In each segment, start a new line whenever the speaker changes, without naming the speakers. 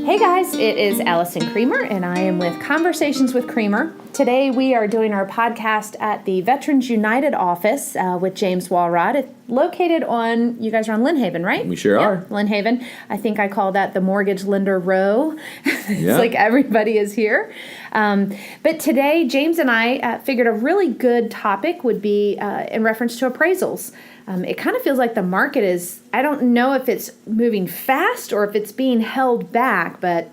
Hey guys, it is Alison Creamer, and I am with Conversations with Creamer. Today we are doing our podcast at the Veterans United office with James Walrod. It's located on, you guys are on Lynnhaven, right?
We sure are.
Lynnhaven. I think I call that the Mortgage Lender Row. It's like everybody is here. But today, James and I figured a really good topic would be in reference to appraisals. It kind of feels like the market is, I don't know if it's moving fast or if it's being held back, but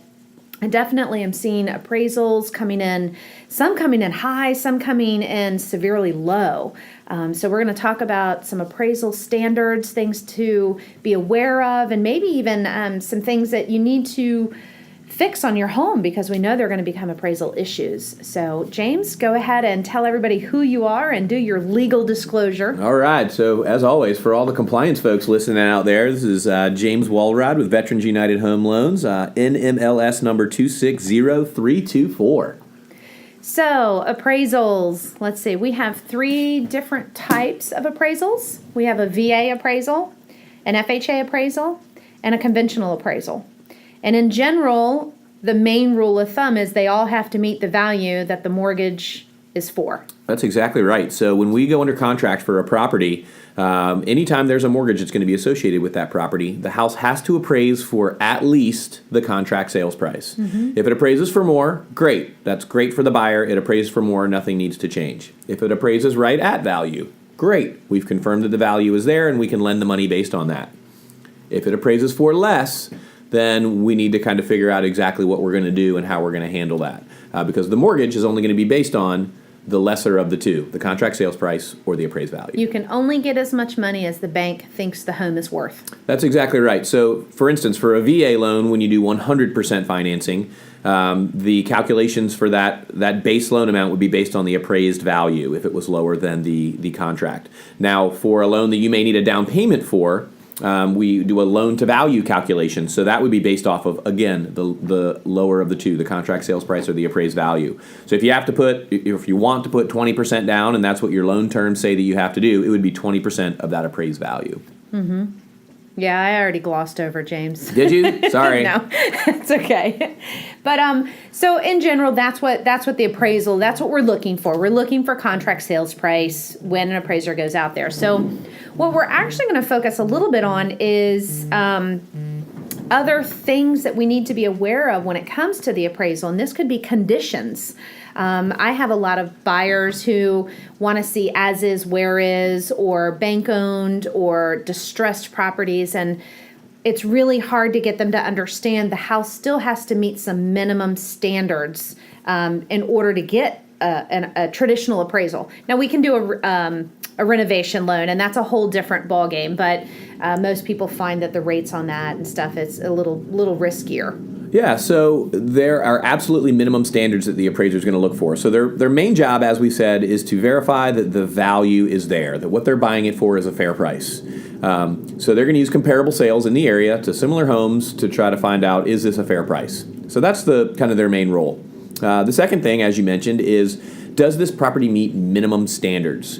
I definitely am seeing appraisals coming in, some coming in high, some coming in severely low. So we're going to talk about some appraisal standards, things to be aware of, and maybe even some things that you need to fix on your home because we know they're going to become appraisal issues. So, James, go ahead and tell everybody who you are and do your legal disclosure.
All right. So, as always, for all the compliance folks listening out there, this is James Walrod with Veterans United Home Loans, NMLS number 260324.
So, appraisals. Let's see. We have 3 different types of appraisals. We have a VA appraisal, an FHA appraisal, and a conventional appraisal. And in general, the main rule of thumb is they all have to meet the value that the mortgage is for.
That's exactly right. So when we go under contract for a property, anytime there's a mortgage that's going to be associated with that property, the house has to appraise for at least the contract sales price. Mm-hmm. If it appraises for more, great. That's great for the buyer. It appraises for more, nothing needs to change. If it appraises right at value, great. We've confirmed that the value is there and we can lend the money based on that. If it appraises for less, then we need to kind of figure out exactly what we're going to do and how we're going to handle that. Because the mortgage is only going to be based on the lesser of the two, the contract sales price or the appraised value.
You can only get as much money as the bank thinks the home is worth.
That's exactly right. So, for instance, for a VA loan, when you do 100% financing, the calculations for that base loan amount would be based on the appraised value if it was lower than the contract. Now, for a loan that you may need a down payment for, we do a loan-to-value calculation, so that would be based off of, again, the lower of the two, the contract sales price or the appraised value. So if you want to put 20% down, and that's what your loan terms say that you have to do, it would be 20% of that appraised value.
Mm-hmm. Yeah, I already glossed over, James.
Did you? Sorry.
No, it's okay. But so in general, that's what the appraisal, that's what we're looking for. We're looking for contract sales price when an appraiser goes out there. So what we're actually going to focus a little bit on is other things that we need to be aware of when it comes to the appraisal, and this could be conditions. I have a lot of buyers who want to see as is, where is, or bank owned or distressed properties, and it's really hard to get them to understand the house still has to meet some minimum standards in order to get a traditional appraisal. Now we can do a renovation loan, and that's a whole different ballgame, but most people find that the rates on that and stuff is a little riskier.
Yeah, so there are absolutely minimum standards that the appraiser is going to look for. So their main job, as we said, is to verify that the value is there, that what they're buying it for is a fair price. So they're going to use comparable sales in the area to similar homes to try to find out, is this a fair price? So that's the kind of their main role. The second thing, as you mentioned, is does this property meet minimum standards?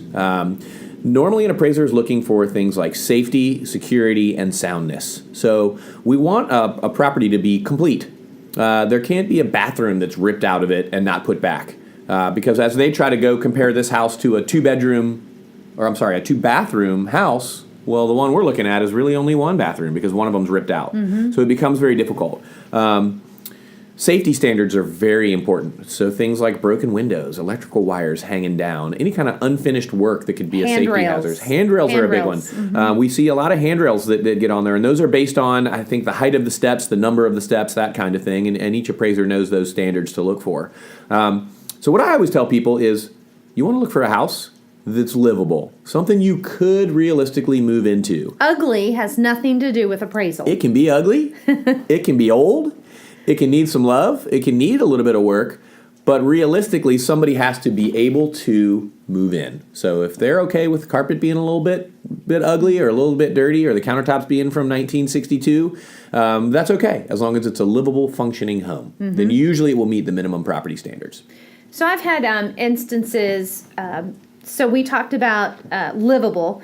Normally, an appraiser is looking for things like safety, security, and soundness. So we want a property to be complete. There can't be a bathroom that's ripped out of it and not put back. Because as they try to go compare this house to a two-bathroom house, well, the one we're looking at is really only one bathroom because one of them's ripped out. Mm-hmm. So it becomes very difficult. Safety standards are very important. So things like broken windows, electrical wires hanging down, any kind of unfinished work that could be a safety hazard. Handrails are a big one. Mm-hmm. We see a lot of handrails that get on there, and those are based on, I think, the height of the steps, the number of the steps, that kind of thing, and each appraiser knows those standards to look for. So what I always tell people is, you want to look for a house that's livable, something you could realistically move into.
Ugly has nothing to do with appraisal.
It can be ugly. It can be old. It can need some love. It can need a little bit of work. But realistically, somebody has to be able to move in. So if they're okay with the carpet being a little bit ugly or a little bit dirty or the countertops being from 1962, that's okay, as long as it's a livable, functioning home. Mm-hmm. Then usually it will meet the minimum property standards.
So I've had instances, So we talked about livable.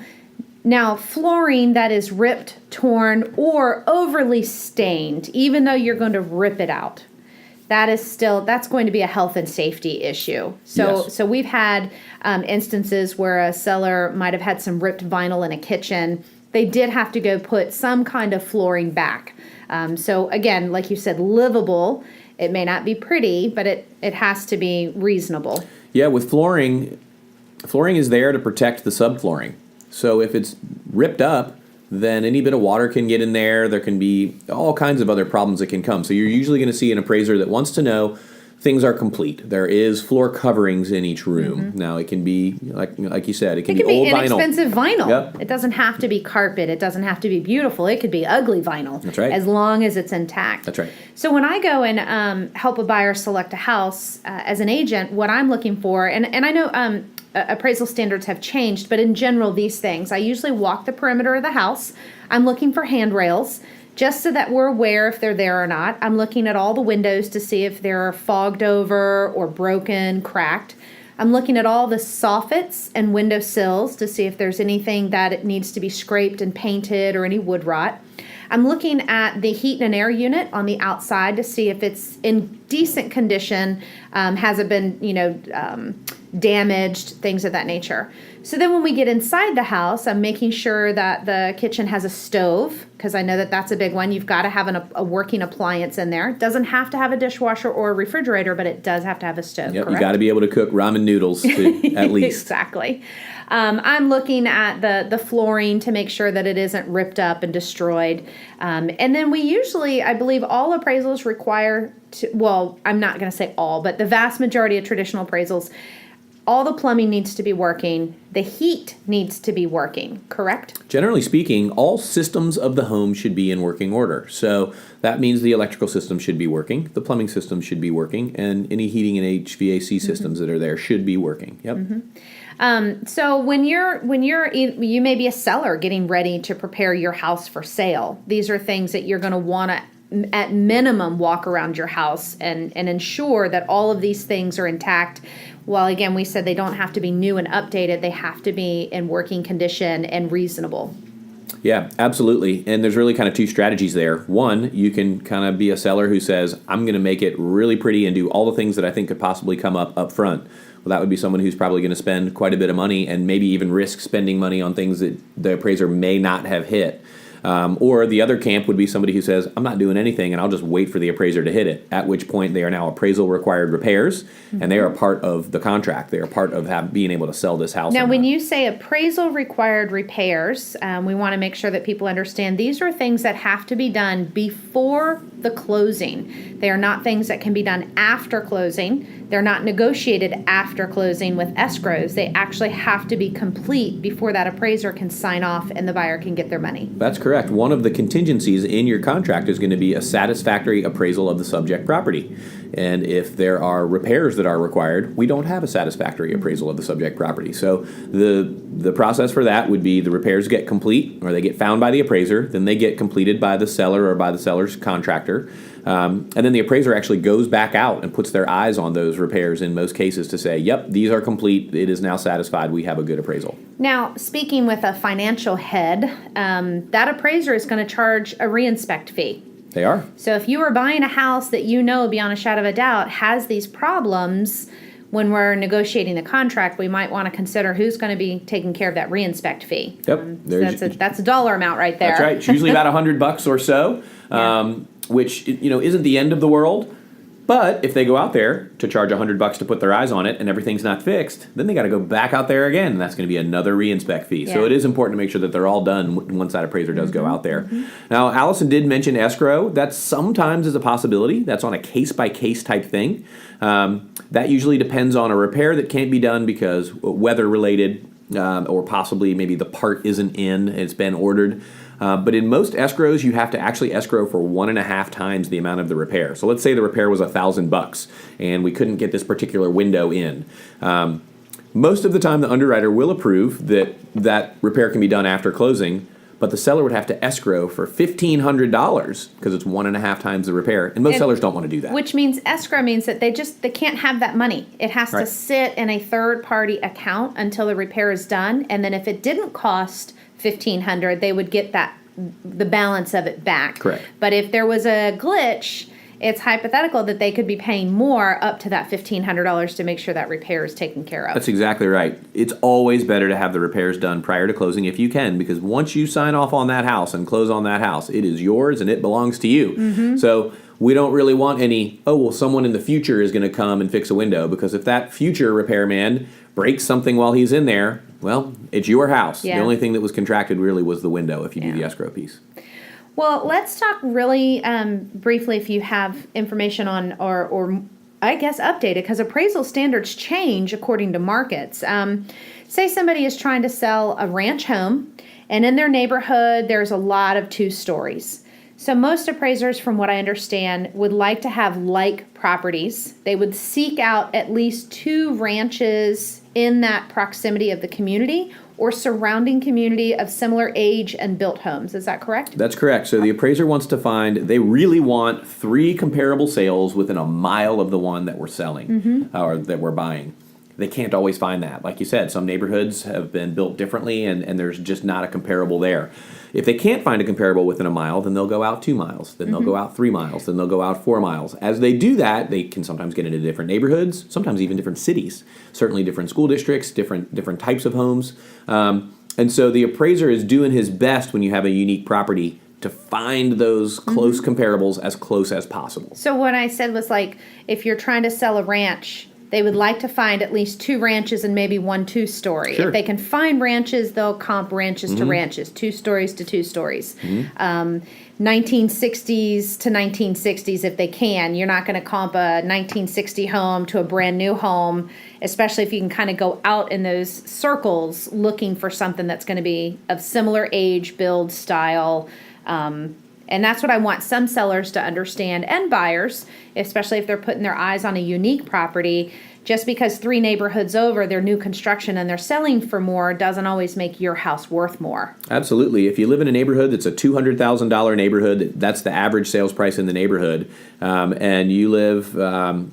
Now, flooring that is ripped, torn, or overly stained, even though you're going to rip it out, that's going to be a health and safety issue. So we've had instances where a seller might have had some ripped vinyl in a kitchen. They did have to go put some kind of flooring back. So again, like you said, livable. It may not be pretty, but it has to be reasonable.
Yeah, with flooring is there to protect the subflooring. So if it's ripped up, then any bit of water can get in there. There can be all kinds of other problems that can come. So you're usually going to see an appraiser that wants to know things are complete. There is floor coverings in each room. Mm-hmm. Now it can be, like you said, it can be old vinyl.
Inexpensive vinyl.
Yep.
It doesn't have to be carpet. It doesn't have to be beautiful. It could be ugly vinyl.
That's right.
As long as it's intact.
That's right.
So when I go and help a buyer select a house as an agent, what I'm looking for, and I know appraisal standards have changed, but in general, these things, I usually walk the perimeter of the house. I'm looking for handrails, just so that we're aware if they're there or not. I'm looking at all the windows to see if they're fogged over or broken, cracked. I'm looking at all the soffits and window sills to see if there's anything that it needs to be scraped and painted or any wood rot. I'm looking at the heat and air unit on the outside to see if it's in decent condition, hasn't been, damaged, things of that nature. So then when we get inside the house, I'm making sure that the kitchen has a stove, because I know that that's a big one. You've got to have a working appliance in there. It doesn't have to have a dishwasher or a refrigerator, but it does have to have a stove,
Yep,
correct?
You got to be able to cook ramen noodles at least.
Exactly. I'm looking at the flooring to make sure that it isn't ripped up and destroyed. And then we usually, I believe all appraisals require, I'm not going to say all, but the vast majority of traditional appraisals, all the plumbing needs to be working. The heat needs to be working, correct?
Generally speaking, all systems of the home should be in working order. So that means the electrical system should be working, the plumbing system should be working, and any heating and HVAC systems that are there should be working. Yep.
Mm-hmm. So when you may be a seller getting ready to prepare your house for sale, these are things that you're going to want to at minimum walk around your house and ensure that all of these things are intact. Well, again, we said they don't have to be new and updated. They have to be in working condition and reasonable.
Yeah, absolutely. And there's really kind of two strategies there. One, you can kind of be a seller who says, I'm going to make it really pretty and do all the things that I think could possibly come up front. Well, that would be someone who's probably going to spend quite a bit of money and maybe even risk spending money on things that the appraiser may not have hit. Or the other camp would be somebody who says, I'm not doing anything and I'll just wait for the appraiser to hit it, at which point they are now appraisal required repairs, and they are part of the contract. They are part of being able to sell this house.
Now, when you say appraisal required repairs, we want to make sure that people understand these are things that have to be done before the closing. They are not things that can be done after closing. They're not negotiated after closing with escrows. They actually have to be complete before that appraiser can sign off and the buyer can get their money.
That's correct. One of the contingencies in your contract is going to be a satisfactory appraisal of the subject property. And if there are repairs that are required, we don't have a satisfactory appraisal of the subject property. So the process for that would be the repairs get complete, or they get found by the appraiser, then they get completed by the seller or by the seller's contractor. And then the appraiser actually goes back out and puts their eyes on those repairs in most cases to say, yep, these are complete. It is now satisfied. We have a good appraisal.
Now, speaking with a financial head, that appraiser is going to charge a reinspect fee.
They are.
So if you are buying a house that you know beyond a shadow of a doubt has these problems, when we're negotiating the contract, we might want to consider who's going to be taking care of that reinspect fee.
Yep.
So that's a dollar amount right there.
That's right. It's usually about $100 or so, which isn't the end of the world. But if they go out there to charge $100 to put their eyes on it and everything's not fixed, then they got to go back out there again, and that's going to be another reinspect fee. Yeah. So it is important to make sure that they're all done once that appraiser does go out there. Now, Alison did mention escrow. That sometimes is a possibility. That's on a case-by-case type thing. That usually depends on a repair that can't be done because weather-related, or possibly maybe the part isn't in, it's been ordered. But in most escrows, you have to actually escrow for 1.5 times the amount of the repair. So let's say the repair was $1,000 and we couldn't get this particular window in. Most of the time, the underwriter will approve that repair can be done after closing, but the seller would have to escrow for $1,500 because it's 1.5 times the repair, and most sellers don't want to do that.
Which means escrow means that they can't have that money. It has to
Right.
sit in a third-party account until the repair is done, and then if it didn't cost $1,500, they would get the balance of it back.
Correct.
But if there was a glitch, it's hypothetical that they could be paying more up to that $1,500 to make sure that repair is taken care of.
That's exactly right. It's always better to have the repairs done prior to closing if you can, because once you sign off on that house and close on that house, it is yours and it belongs to you. So we don't really want any, someone in the future is going to come and fix a window, because if that future repairman breaks something while he's in there, well, it's your house.
Yeah.
The only thing that was contracted really was the window if you do the
Yeah.
escrow piece.
Well, let's talk really briefly, if you have information on, or I guess updated, because appraisal standards change according to markets. Say somebody is trying to sell a ranch home, and in their neighborhood there's a lot of 2 stories. So most appraisers, from what I understand, would like to have like properties. They would seek out at least 2 ranches in that proximity of the community or surrounding community of similar age and built homes. Is that correct?
That's correct. So the appraiser wants to they really want 3 comparable sales within a mile of the one that we're selling or that we're buying. They can't always find that. Like you said, some neighborhoods have been built differently and there's just not a comparable there. If they can't find a comparable within a mile, then they'll go out 2 miles, then they'll go out 3 miles, then they'll go out 4 miles. As they do that, they can sometimes get into different neighborhoods, sometimes even different cities, certainly different school districts, different types of homes. And so the appraiser is doing his best when you have a unique property to find those close comparables as close as possible.
So what I said was, like, if you're trying to sell a ranch, they would like to find at least 2 ranches and maybe 1 2-story.
Sure.
If they can find ranches, they'll comp ranches to ranches, 2 stories to 2 stories. 1960s to 1960s if they can. You're not going to comp a 1960 home to a brand new home, especially if you can kind of go out in those circles looking for something that's going to be of similar age, build, style. And that's what I want some sellers to understand, and buyers, especially if they're putting their eyes on a unique property. Just because 3 neighborhoods over, they're new construction and they're selling for more, doesn't always make your house worth more.
Absolutely. If you live in a neighborhood that's a $200,000 neighborhood, that's the average sales price in the neighborhood, and you live,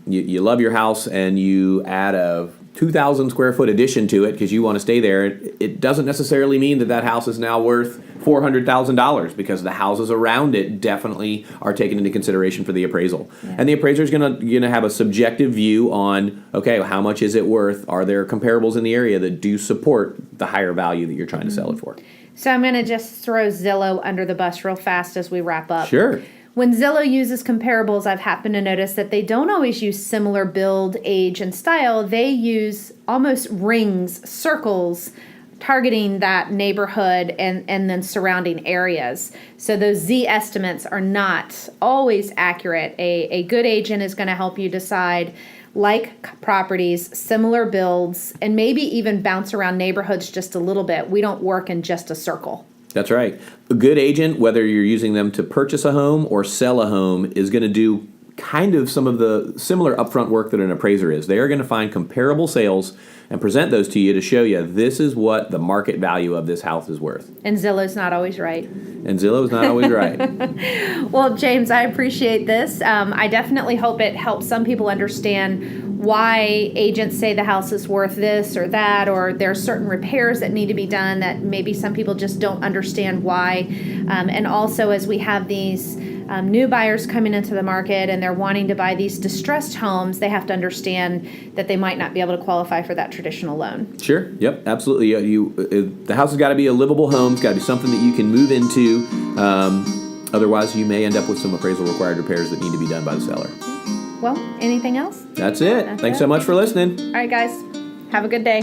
you love your house and you add a 2,000 square foot addition to it because you want to stay there, it doesn't necessarily mean that house is now worth $400,000, because the houses around it definitely are taken into consideration for the appraisal.
Yeah.
And the appraiser is going to have a subjective view on, okay, how much is it worth? Are there comparables in the area that do support the higher value that you're trying to sell it for?
So I'm going to just throw Zillow under the bus real fast as we wrap up.
Sure.
When Zillow uses comparables, I've happened to notice that they don't always use similar build, age, and style. They use almost rings, circles, targeting that neighborhood and then surrounding areas. So those Z estimates are not always accurate. A good agent is going to help you decide like properties, similar builds, and maybe even bounce around neighborhoods just a little bit. We don't work in just a circle.
That's right. A good agent, whether you're using them to purchase a home or sell a home, is going to do kind of some of the similar upfront work that an appraiser is. They are going to find comparable sales and present those to you to show you this is what the market value of this house is worth.
And Zillow's not always right.
And Zillow's not always right.
Well, James, I appreciate this. I definitely hope it helps some people understand why agents say the house is worth this or that, or there are certain repairs that need to be done that maybe some people just don't understand why. And also, as we have these new buyers coming into the market and they're wanting to buy these distressed homes, they have to understand that they might not be able to qualify for that traditional loan.
Sure. Yep. Absolutely. The house has got to be a livable home. It's got to be something that you can move into. Otherwise, you may end up with some appraisal required repairs that need to be done by the seller.
Well, anything else?
That's it. Thanks so much for listening.
All right, guys. Have a good day.